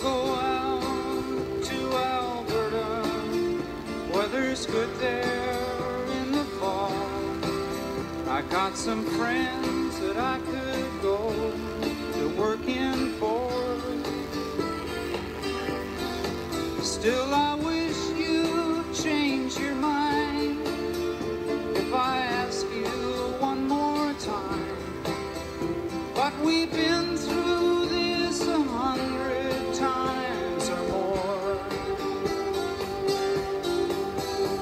go out to Alberta. Weather's good there in the fall. I got some friends that I could go to working for. Still, I wish you'd change your mind if I ask you one more time. But we've been through this 100 times or more.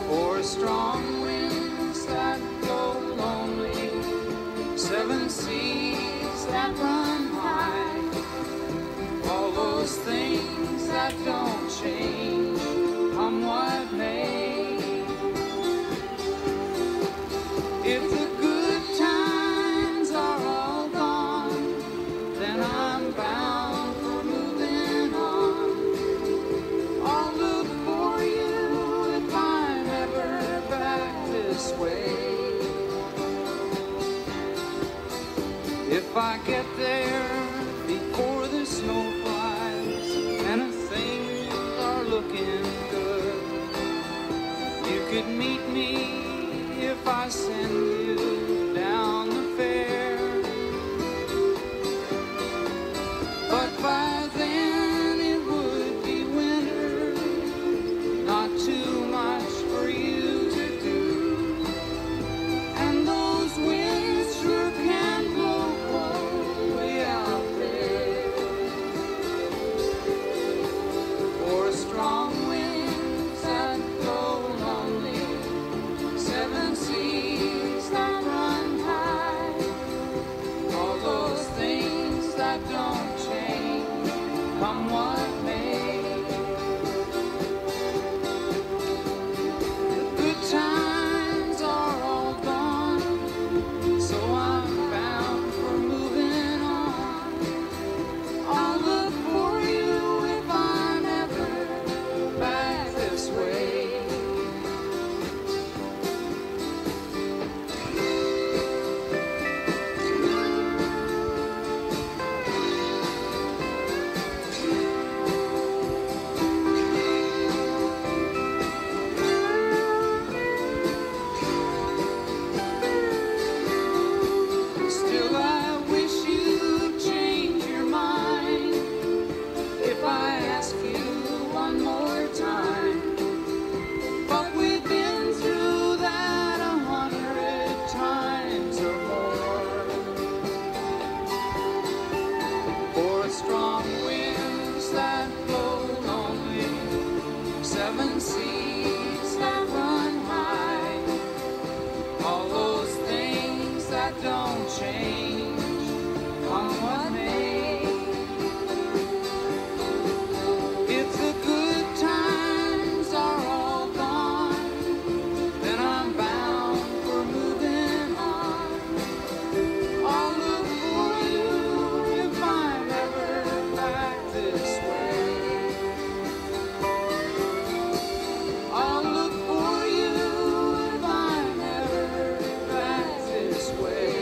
For strong winds that blow lonely, 7 seas that run high, all those things that don't change, come what may. If the good times are all gone, then I'm bound for moving on. I'll look for you if I'm ever back this way. If I get there before the snow flies and things are looking good, you could meet me if I send you down the fair. But by then it would be winter, not too much for you to do. And those winds sure can blow cold way out there. Or strong winds that blow lonely, 7 seas that run high, all those things that don't change, come what may. The good times are all gone, so I'm bound for moving on. I'll look for you if I'm ever back this way. Still, I wish you'd change your mind if I ask you one more time. But we've been through that 100 times or more. For strong winds that blow lonely, 7 seas that run high, all those things that don't change, come what may. If the good times are all gone, then I'm bound for moving on. I'll look for you if I'm ever back this way. I'll look for you if I'm ever back this way.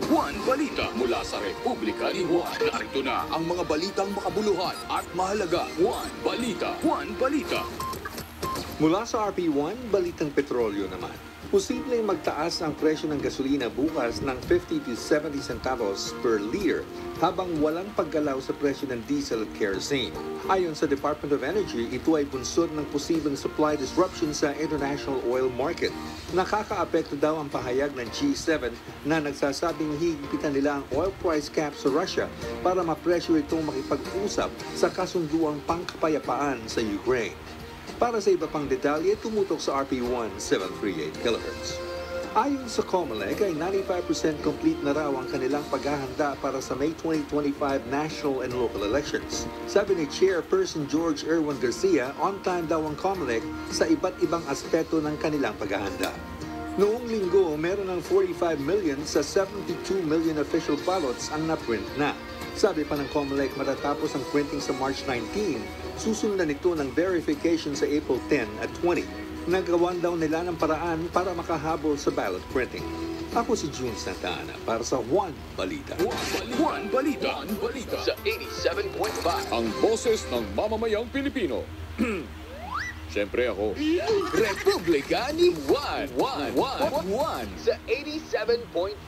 Juan Balita mula sa Republika ni Juan. Narito na ang mga balitang makabuluhan at mahalaga. Juan Balita. Juan Balita. Mula sa RP1, balitang petrolyo naman. Posibleng magtaas ang presyo ng gasolina bukas ng 50 to 70 centavos per liter habang walang paggalaw sa presyo ng diesel at kerosene. Ayon sa Department of Energy, ito ay bunsod ng posibleng supply disruption sa international oil market. Nakakaapekto daw ang pahayag ng G7 na nagsasabing higpitan nila ang oil price cap sa Russia para mapresyo itong makipag-usap sa kasunduang pangkapayapaan sa Ukraine. Para sa iba pang detalye, tumutok sa RP1 738 kHz. Ayon sa COMELEC ay 95% complete na raw ang kanilang paghahanda para sa May 2025 national and local elections. Sabi ni Chairperson George Erwin Garcia, on time daw ang COMELEC sa iba't ibang aspeto ng kanilang paghahanda. Noong linggo, meron ng 45 million sa 72 million official ballots ang na-print na. Sabi pa ng COMELEC, matatapos ang printing sa March 19, susundan ito ng verification sa April 10 at 20. Nagawan daw nila ng paraan para makahabol sa ballot printing. Ako si June Santana para sa One Balita. One Balita. Sa 87.5. Ang boses ng mamamayang Pilipino. Siyempre ako. Republika ni Juan. Sa 87.5.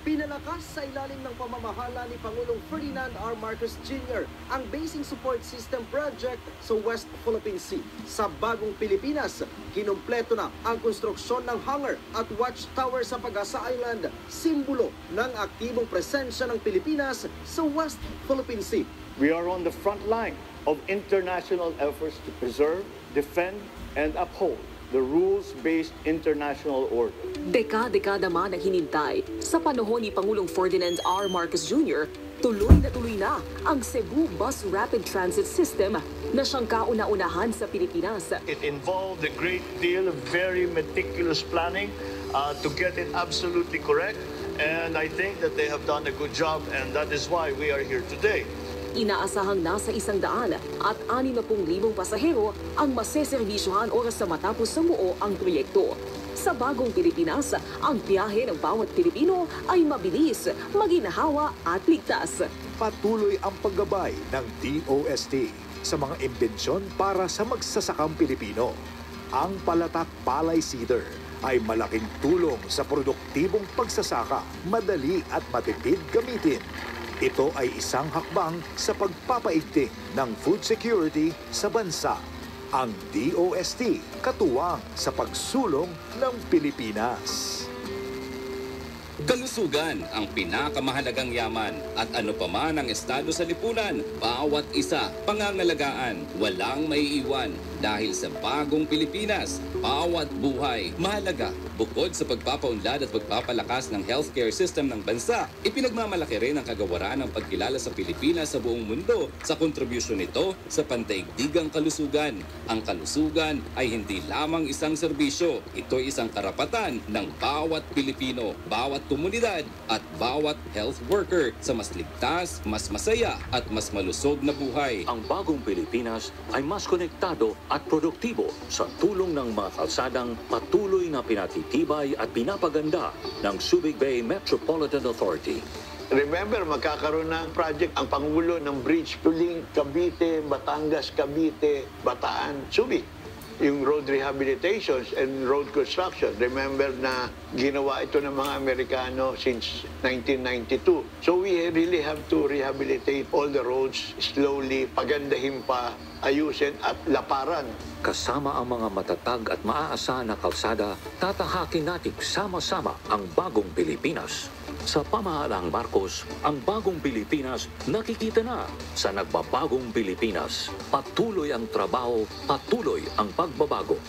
Pinalakas sa ilalim ng pamamahala ni Pangulong Ferdinand R. Marcos Jr. ang Basing Support System Project sa West Philippine Sea. Sa bagong Pilipinas, kinumpleto na ang konstruksyon ng hangar at watchtower sa Pag-asa Island, simbolo ng aktibong presensya ng Pilipinas sa West Philippine Sea. We are on the front line of international efforts to preserve, defend, and uphold the rules-based international order. Dekada man ang hinintay. Sa panahon ni Pangulong Ferdinand R. Marcos Jr., tuloy na ang Cebu Bus Rapid Transit System na siyang kauna-unahan sa Pilipinas. It involved a great deal of very meticulous planning to get it absolutely correct, and I think that they have done a good job, and that is why we are here today. Inaasahang nasa 100 at 60,000 pasahero ang maseserbisyohan oras sa matapos sumuo ang proyekto. Sa bagong Pilipinas, ang biyahe ng bawat Pilipino ay mabilis, maginhawa at ligtas. Patuloy ang paggabay ng DOST sa mga imbensyon para sa magsasakang Pilipino. Ang Palatak Palay Seeder ay malaking tulong sa produktibong pagsasaka, madali at matipid gamitin. Ito ay isang hakbang sa pagpapaigting ng food security sa bansa. Ang DOST katuwang sa pagsulong ng Pilipinas. Kalusugan ang pinakamahalagang yaman at ano pa man ang estado sa lipunan, bawat isa pangangalagaan, walang maiiwan dahil sa bagong Pilipinas, bawat buhay mahalaga. Bukod sa pagpapaunlad at pagpapalakas ng healthcare system ng bansa, ipinagmamalaki rin ang kagawaran ng pagkilala sa Pilipinas sa buong mundo sa kontribusyon nito sa pandaigdigang kalusugan. Ang kalusugan ay hindi lamang isang serbisyo, ito ay isang karapatan ng bawat Pilipino, bawat komunidad at bawat health worker sa mas ligtas, mas masaya at mas malusog na buhay. Ang bagong Pilipinas ay mas konektado at produktibo sa tulong ng mga kalsadang patuloy na pinatitibay at pinapaganda ng Subic Bay Metropolitan Authority. Remember, magkakaroon ng project ang Pangulo ng bridge to link Cavite, Batangas, Cavite, Bataan, Subic. Yung road rehabilitations and road construction. Remember na ginawa ito ng mga Amerikano since 1992. So we really have to rehabilitate all the roads slowly, pagandahin pa, ayusin at laparan. Kasama ang mga matatag at maaasahan na kalsada, tatahakin natin sama-sama ang bagong Pilipinas. Sa pamahalaang Marcos, ang bagong Pilipinas nakikita na sa nagbabagong Pilipinas. Patuloy ang trabaho, patuloy ang pagbabago.